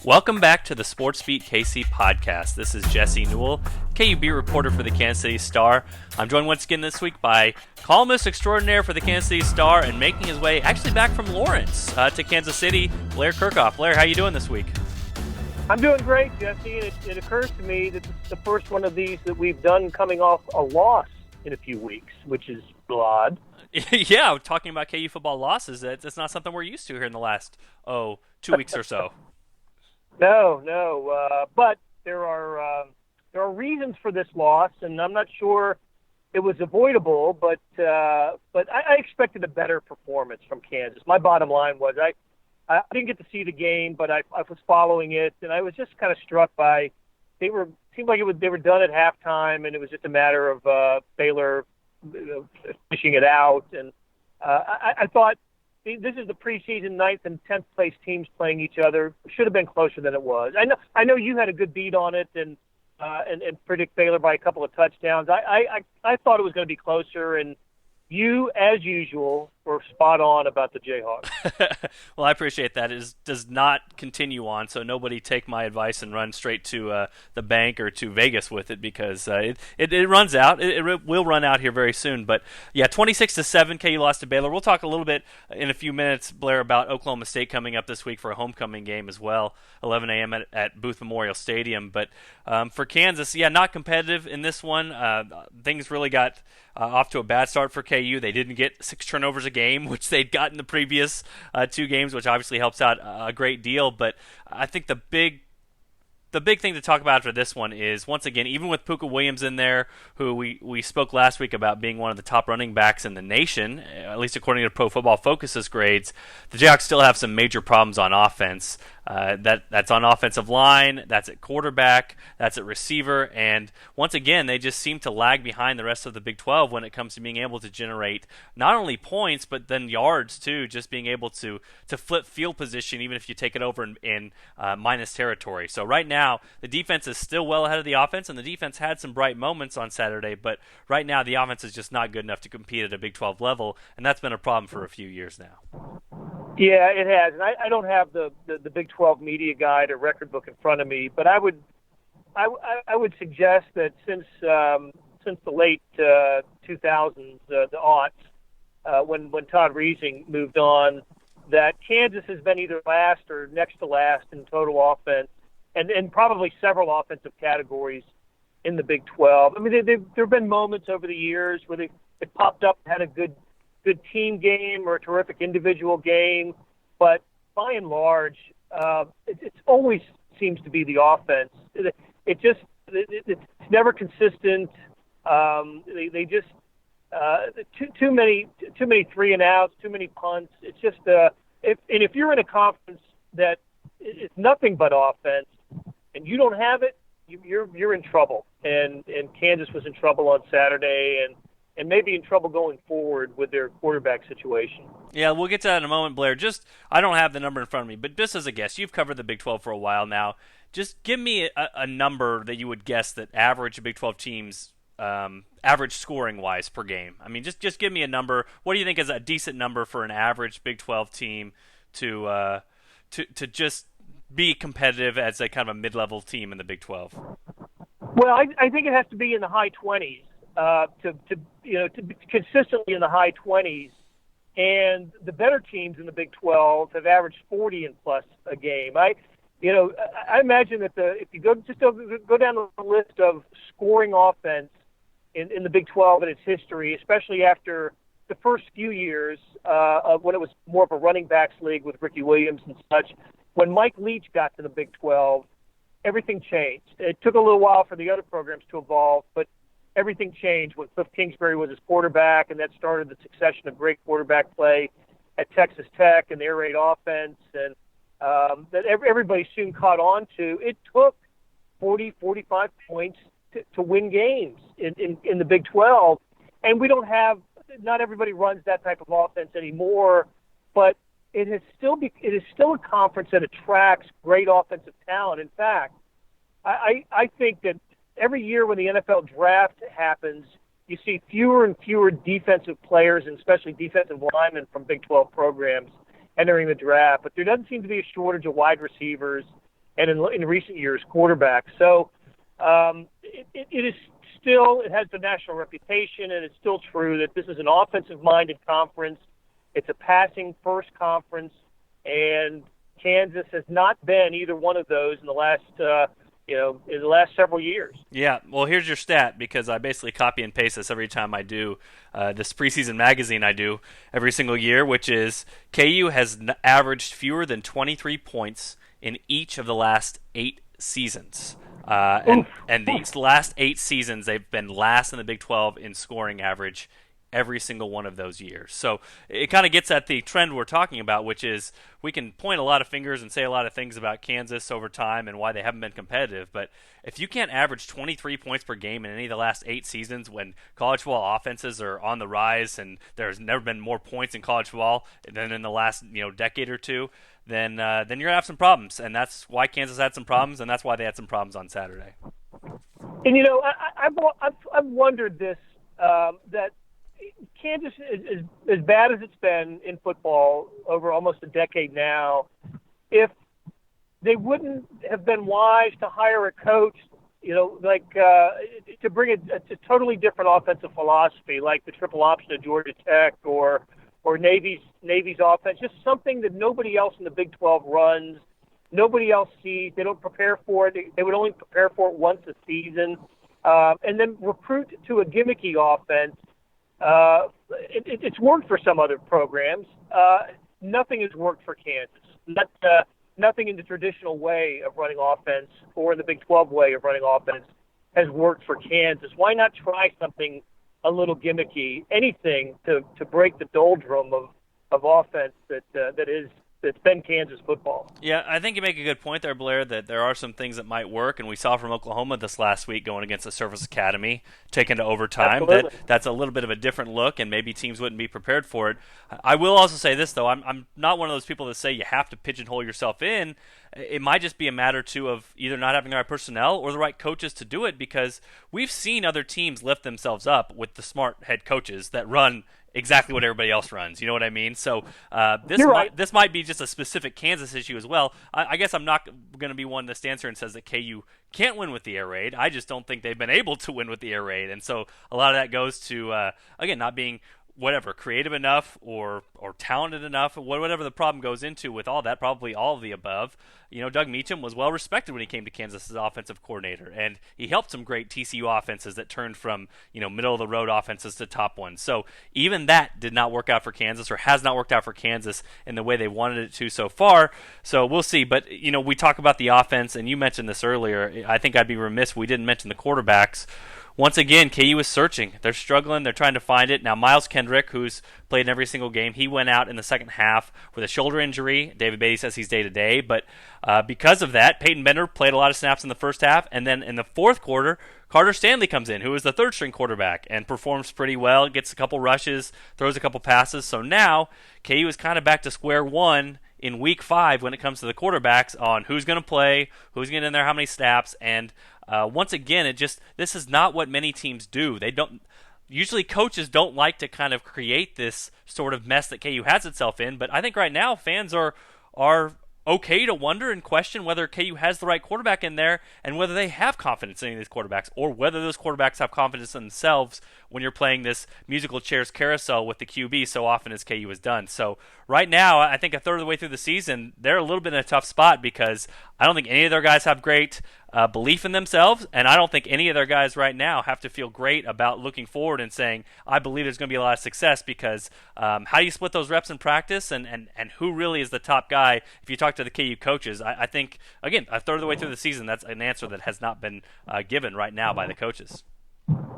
Welcome back to the Sports Beat KC podcast. This is Jesse Newell, KUB reporter for the Kansas City Star. I'm joined once again this week by columnist extraordinaire for the Kansas City Star and making his way actually back from Lawrence to Kansas City, Blair Kerkhoff. Blair, how you doing this week? I'm doing great, Jesse. It occurs to me that it's the first one of these that we've done coming off a loss in a few weeks, which is odd. Yeah, talking about KU football losses, it's not something we're used to here in the last, 2 weeks or so. No, but there are reasons for this loss, and I'm not sure it was avoidable. But I expected a better performance from Kansas. My bottom line was I didn't get to see the game, but I was following it, and I was just kind of struck by they seemed like they were done at halftime, and it was just a matter of Baylor fishing it out, and I thought. This is the preseason 9th and 10th place teams playing each other. Should have been closer than it was. I know you had a good beat on it and predict Baylor by a couple of touchdowns. I thought it was going to be closer, and you, as usual, were spot on about the Jayhawks. Well, I appreciate that. It does not continue on, so nobody take my advice and run straight to the bank or to Vegas with it because it runs out. It will run out here very soon. But, yeah, 26-7, KU lost to Baylor. We'll talk a little bit in a few minutes, Blair, about Oklahoma State coming up this week for a homecoming game as well, 11 a.m. at Booth Memorial Stadium. But for Kansas, yeah, not competitive in this one. Things really got off to a bad start for KU. They didn't get 6 turnovers a game, which they'd gotten the previous 2 games, which obviously helps out a great deal. But I think the big thing to talk about for this one is, once again, even with Puka Williams in there, who we spoke last week about being one of the top running backs in the nation, at least according to Pro Football Focus's grades, the Jayhawks still have some major problems on offense. That's on offensive line, that's at quarterback, that's at receiver, and once again, they just seem to lag behind the rest of the Big 12 when it comes to being able to generate not only points, but then yards too, just being able to flip field position even if you take it over in minus territory. So right now, the defense is still well ahead of the offense, and the defense had some bright moments on Saturday, but right now the offense is just not good enough to compete at a Big 12 level, and that's been a problem for a few years now. Yeah, it has, and I don't have the Big 12 media guide or record book in front of me, but I would suggest that since the late 2000s, the aughts, when Todd Reesing moved on, that Kansas has been either last or next to last in total offense, and probably several offensive categories in the Big 12. I mean, there have been moments over the years where they popped up and had a good team game or a terrific individual game, but by and large, it always seems to be the offense. It's never consistent. They just too many 3 and outs, too many punts. It's just if you're in a conference that is nothing but offense and you don't have it, you're in trouble. And Kansas was in trouble on Saturday, and maybe in trouble going forward with their quarterback situation. Yeah, we'll get to that in a moment, Blair. I don't have the number in front of me, but just as a guess, you've covered the Big 12 for a while now. Just give me a number that you would guess that average Big 12 teams, average scoring-wise per game. I mean, just give me a number. What do you think is a decent number for an average Big 12 team to just be competitive as a kind of a mid-level team in the Big 12? Well, I think it has to be in the high 20s. To be consistently in the high 20s, and the better teams in the Big 12 have averaged 40 and plus a game. I imagine that if you go down the list of scoring offense in the Big 12 and its history, especially after the first few years of when it was more of a running backs league with Ricky Williams and such, when Mike Leach got to the Big 12, everything changed. It took a little while for the other programs to evolve, but everything changed when Cliff Kingsbury was his quarterback, and that started the succession of great quarterback play at Texas Tech and the air raid offense, and that everybody soon caught on to. It took 40, 45 points to win games in the Big 12, and we don't have – not everybody runs that type of offense anymore, but it is still a conference that attracts great offensive talent. In fact, I think that every year when the NFL draft happens, you see fewer and fewer defensive players, and especially defensive linemen from Big 12 programs entering the draft. But there doesn't seem to be a shortage of wide receivers. and in recent years, quarterbacks. So it is still, it has the national reputation, and it's still true that this is an offensive-minded conference. It's a passing-first conference, and Kansas has not been either one of those in the last in the last several years. Yeah, well, here's your stat, because I basically copy and paste this every time I do this preseason magazine I do every single year, which is KU has averaged fewer than 23 points in each of the last 8 seasons. And these last 8 seasons, they've been last in the Big 12 in scoring average every single one of those years. So it kind of gets at the trend we're talking about, which is we can point a lot of fingers and say a lot of things about Kansas over time and why they haven't been competitive, but if you can't average 23 points per game in any of the last 8 seasons when college football offenses are on the rise and there's never been more points in college football than in the last decade or two, then you're going to have some problems, and that's why Kansas had some problems, and that's why they had some problems on Saturday. And I've wondered this, that Kansas is as bad as it's been in football over almost a decade now. If they wouldn't have been wise to hire a coach, to bring a totally different offensive philosophy, like the triple option of Georgia Tech or Navy's offense, just something that nobody else in the Big 12 runs, nobody else sees. They don't prepare for it. They would only prepare for it once a season, and then recruit to a gimmicky offense. It's worked for some other programs. Nothing has worked for Kansas. Nothing in the traditional way of running offense or in the Big 12 way of running offense has worked for Kansas. Why not try something a little gimmicky, anything to break the doldrum of offense that's been Kansas football? Yeah, I think you make a good point there, Blair, that there are some things that might work, and we saw from Oklahoma this last week going against the Service Academy, taken to overtime. That's a little bit of a different look, and maybe teams wouldn't be prepared for it. I will also say this, though. I'm not one of those people that say you have to pigeonhole yourself in. It might just be a matter, too, of either not having the right personnel or the right coaches to do it, because we've seen other teams lift themselves up with the smart head coaches that run exactly what everybody else runs. You know what I mean? So this might be just a specific Kansas issue as well. I guess I'm not going to be one that stands here and says that KU can't win with the air raid. I just don't think they've been able to win with the air raid. And so a lot of that goes to, again, not being creative enough or talented enough, whatever the problem goes into with all that, probably all of the above. Doug Meacham was well respected when he came to Kansas as offensive coordinator, and he helped some great TCU offenses that turned from, middle of the road offenses to top ones. So even that did not work out for Kansas, or has not worked out for Kansas in the way they wanted it to so far. So we'll see. But, we talk about the offense, and you mentioned this earlier. I think I'd be remiss if we didn't mention the quarterbacks. Once again, KU is searching. They're struggling. They're trying to find it. Now, Miles Kendrick, who's played in every single game, he went out in the second half with a shoulder injury. David Beatty says he's day-to-day. But because of that, Peyton Bender played a lot of snaps in the first half. And then in the fourth quarter, Carter Stanley comes in, who is the third-string quarterback, and performs pretty well, gets a couple rushes, throws a couple passes. So now KU is kind of back to square one in week 5 when it comes to the quarterbacks on who's going to play, who's getting in there, how many snaps, and once again, this is not what many teams do. Usually coaches don't like to kind of create this sort of mess that KU has itself in, but I think right now fans are okay to wonder and question whether KU has the right quarterback in there and whether they have confidence in any of these quarterbacks, or whether those quarterbacks have confidence in themselves when you're playing this musical chairs carousel with the QB so often as KU has done. So right now, I think a third of the way through the season, they're a little bit in a tough spot because I don't think any of their guys have great belief in themselves, and I don't think any of their guys right now have to feel great about looking forward and saying, I believe there's going to be a lot of success, because how do you split those reps in practice, and who really is the top guy? If you talk to the KU coaches, I think, again, a third of the way through the season, that's an answer that has not been given right now by the coaches.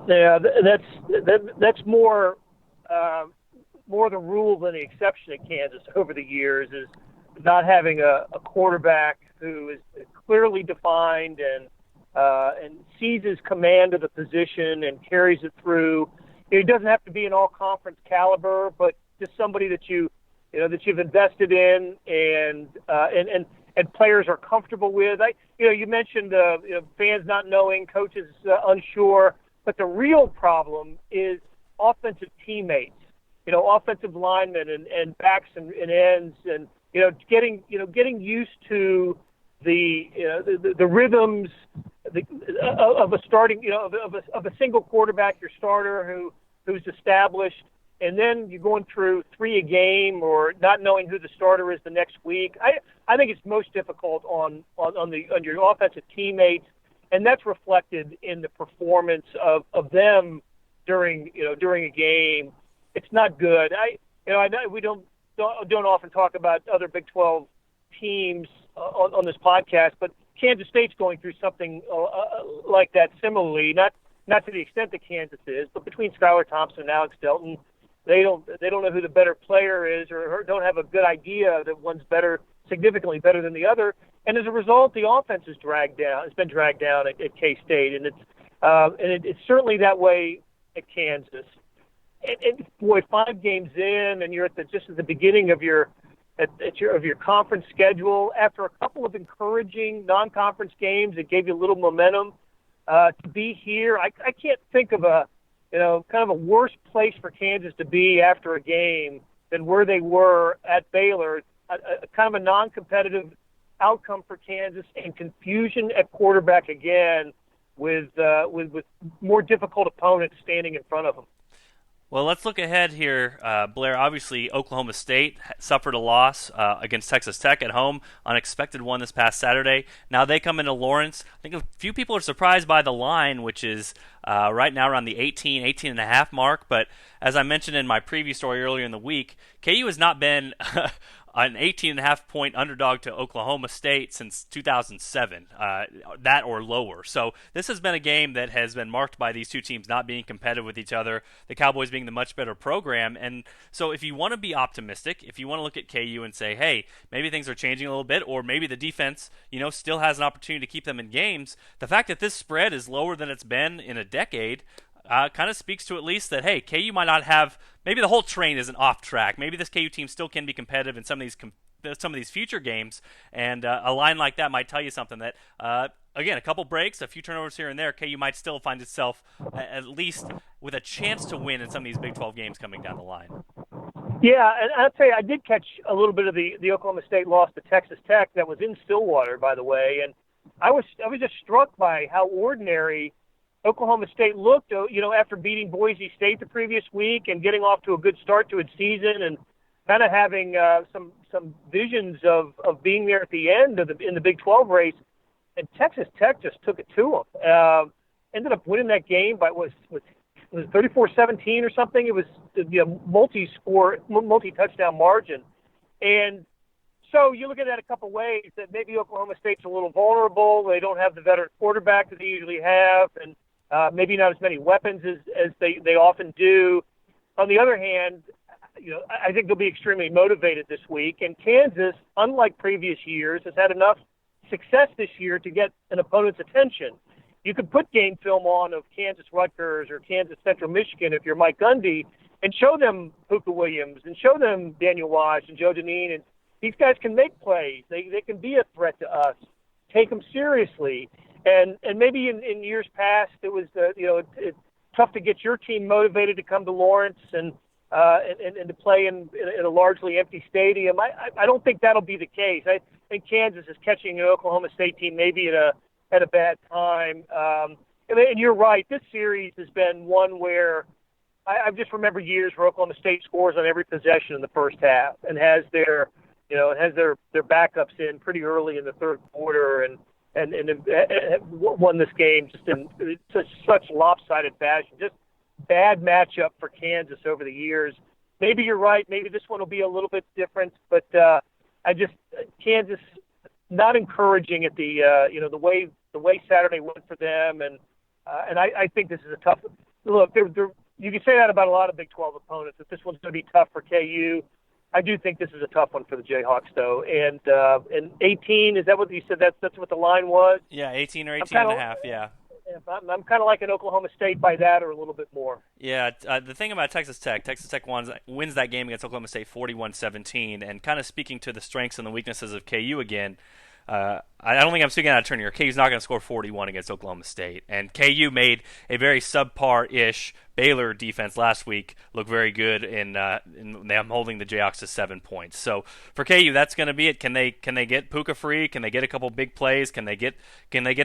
Yeah, that's more the rule than the exception at Kansas over the years, is not having a quarterback who is clearly defined and seizes command of the position and carries it through. It doesn't have to be an all-conference caliber, but just somebody that you've invested in and players are comfortable with. You mentioned fans not knowing, coaches unsure, but the real problem is offensive teammates. Offensive linemen and backs and ends, and getting used to the rhythms of a starting, of a single quarterback, your starter who's established, and then you're going through 3 a game or not knowing who the starter is the next week. I think it's most difficult on your offensive teammates, and that's reflected in the performance of them during a game. It's not good. I know we don't often talk about other Big 12 teams on this podcast, but Kansas State's going through something like that similarly. Not to the extent that Kansas is, but between Skylar Thompson and Alex Delton, they don't know who the better player is, or don't have a good idea that one's significantly better than the other, and as a result, the offense is dragged down. It's been dragged down at K-State, and it's certainly that way at Kansas. And boy, 5 games in, and you're just at the beginning of your conference schedule. After a couple of encouraging non-conference games that gave you a little momentum, to be here, I can't think of kind of a worse place for Kansas to be after a game than where they were at Baylor. Kind of a non-competitive outcome for Kansas, and confusion at quarterback again, with more difficult opponents standing in front of them. Well, let's look ahead here, Blair. Obviously, Oklahoma State suffered a loss against Texas Tech at home, unexpected one this past Saturday. Now they come into Lawrence. I think a few people are surprised by the line, which is right now around the 18.5 mark. But as I mentioned in my preview story earlier in the week, KU has not been an 18.5-point underdog to Oklahoma State since 2007, that or lower. So this has been a game that has been marked by these two teams not being competitive with each other, the Cowboys being the much better program. And so if you want to be optimistic, if you want to look at KU and say, hey, maybe things are changing a little bit, or maybe the defense, still has an opportunity to keep them in games, the fact that this spread is lower than it's been in a decade kind of speaks to at least that, hey, KU might not have, maybe the whole train isn't off track. Maybe this KU team still can be competitive in some of these future games, and a line like that might tell you something that, again, a couple breaks, a few turnovers here and there, KU might still find itself at least with a chance to win in some of these Big 12 games coming down the line. Yeah, and I'll tell you, I did catch a little bit of the Oklahoma State loss to Texas Tech that was in Stillwater, by the way, and I was just struck by how ordinary Oklahoma State looked, after beating Boise State the previous week and getting off to a good start to its season, and kind of having some visions of being there at the end in the Big 12 race. And Texas Tech just took it to them. Ended up winning that game by was 34-17 or something. It was multi-touchdown margin, and so you look at that a couple ways, that maybe Oklahoma State's a little vulnerable. They don't have the veteran quarterback that they usually have, and maybe not as many weapons as they often do. On the other hand, I think they'll be extremely motivated this week. And Kansas, unlike previous years, has had enough success this year to get an opponent's attention. You could put game film on of Kansas Rutgers or Kansas Central Michigan if you're Mike Gundy, and show them Puka Williams and show them Daniel Wash and Joe Deneen. And these guys can make plays. They can be a threat to us. Take them seriously. And maybe in years past it was it's tough to get your team motivated to come to Lawrence and to play in a largely empty stadium. I don't think that'll be the case. I think Kansas is catching an Oklahoma State team maybe at a bad time. And you're right. This series has been one where I just remember years where Oklahoma State scores on every possession in the first half and has their backups in pretty early in the third quarter and won this game just in such lopsided fashion. Just bad matchup for Kansas over the years. Maybe you're right. Maybe this one will be a little bit different, but Kansas not encouraging at the way Saturday went for them, and I think this is a tough look. You can say that about a lot of Big 12 opponents. If this one's going to be tough for KU, I do think this is a tough one for the Jayhawks, though. And 18, is that what you said? That's what the line was? Yeah, 18 or 18.5, yeah. I'm kind of like an Oklahoma State by that or a little bit more. Yeah, the thing about Texas Tech wins that game against Oklahoma State 41-17, and kind of speaking to the strengths and the weaknesses of KU again, I don't think I'm speaking out of turn here. KU's not going to score 41 against Oklahoma State, and KU made a very subpar-ish Baylor defense last week looked very good in them holding the Jayhawks to 7 points. So for KU, that's going to be it. Can they get Puka free? Can they get a couple big plays? Can they get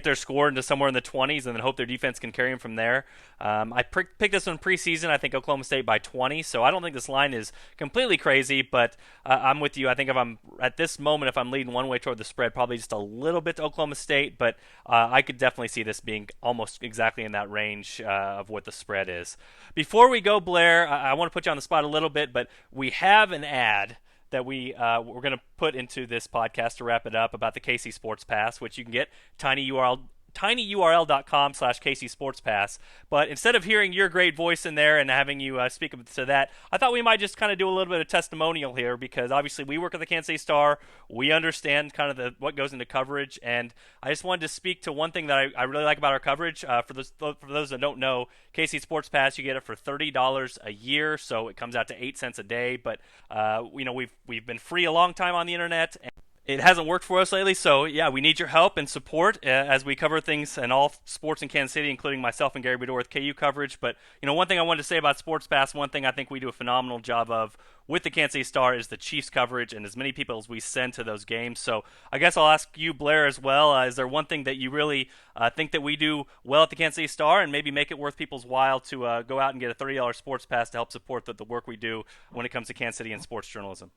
their score into somewhere in the 20s and then hope their defense can carry them from there? I picked this one preseason. I think Oklahoma State by 20. So I don't think this line is completely crazy, but I'm with you. I think if I'm at this moment, if I'm leading one way toward the spread, probably just a little bit to Oklahoma State, but I could definitely see this being almost exactly in that range of what the spread is. Before we go, Blair, I want to put you on the spot a little bit, but we have an ad that we're going to put into this podcast to wrap it up about the KC Sports Pass, which you can get tinyurl.com/KC Sports Pass. But instead of hearing your great voice in there and having you speak to that, I thought we might just kind of do a little bit of testimonial here, because obviously we work at the Kansas City Star. We understand kind of what goes into coverage, and I just wanted to speak to one thing that I really like about our coverage. For those that don't know, KC Sports Pass, you get it for $30 a year, so it comes out to 8 cents a day. But we've been free a long time on the internet, and it hasn't worked for us lately, so yeah, we need your help and support as we cover things in all sports in Kansas City, including myself and Gary Bedore with KU coverage. But one thing I wanted to say about Sports Pass, one thing I think we do a phenomenal job of with the Kansas City Star is the Chiefs coverage and as many people as we send to those games. So I guess I'll ask you, Blair, as well. Is there one thing that you really think that we do well at the Kansas City Star, and maybe make it worth people's while to go out and get a $30 Sports Pass to help support the work we do when it comes to Kansas City and sports journalism?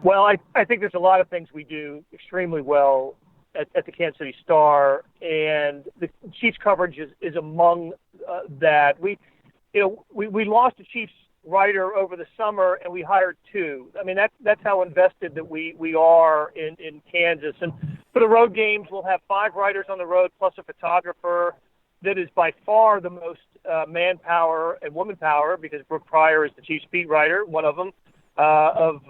Well, I think there's a lot of things we do extremely well at the Kansas City Star, and the Chiefs coverage is among that. We lost a Chiefs writer over the summer, and we hired two. I mean, that's how invested that we are in Kansas. And for the road games, we'll have 5 writers on the road plus a photographer. That is by far the most manpower and woman power, because Brooke Pryor is the Chiefs beat writer, one of them. Of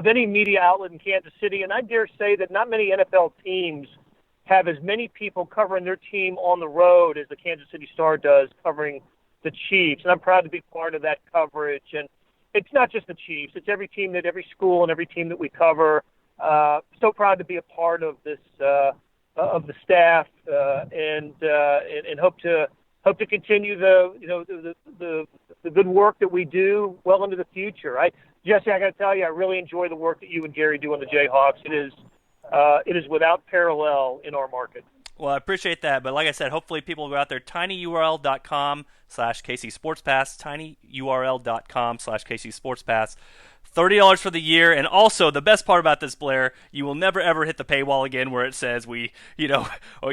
any media outlet in Kansas City, and I dare say that not many NFL teams have as many people covering their team on the road as the Kansas City Star does covering the Chiefs, and I'm proud to be part of that coverage. And it's not just the Chiefs; it's every school and every team that we cover. So proud to be a part of this of the staff, and hope to continue the good work that we do well into the future. Jesse, I got to tell you, I really enjoy the work that you and Gary do on the Jayhawks. It is without parallel in our market. Well, I appreciate that, but like I said, hopefully people will go out there, tinyurl.com/KC Sports Pass, tinyurl.com/KC Sports Pass. $30 for the year, and also the best part about this, Blair, you will never ever hit the paywall again where it says or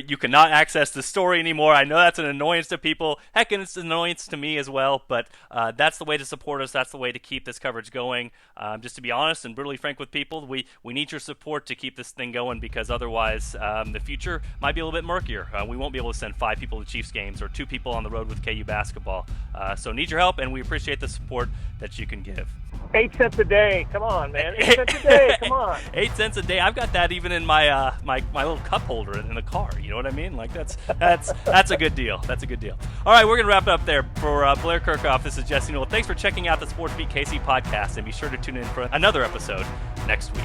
you cannot access the story anymore. I know that's an annoyance to people. Heck, and it's an annoyance to me as well, but that's the way to support us. That's the way to keep this coverage going. Just to be honest and brutally frank with people, we need your support to keep this thing going, because otherwise the future might be a little bit murkier. We won't be able to send 5 people to Chiefs games or 2 people on the road with KU basketball. So need your help, and we appreciate the support that you can give. 8 cents a day. Come on, man. 8 cents a day. Come on. 8 cents a day. I've got that even in my my little cup holder in the car. You know what I mean? Like that's a good deal. That's a good deal. All right, we're gonna wrap it up there. For Blair Kerkhoff, this is Jesse Newell. Thanks for checking out the Sports Beat KC podcast, and be sure to tune in for another episode next week.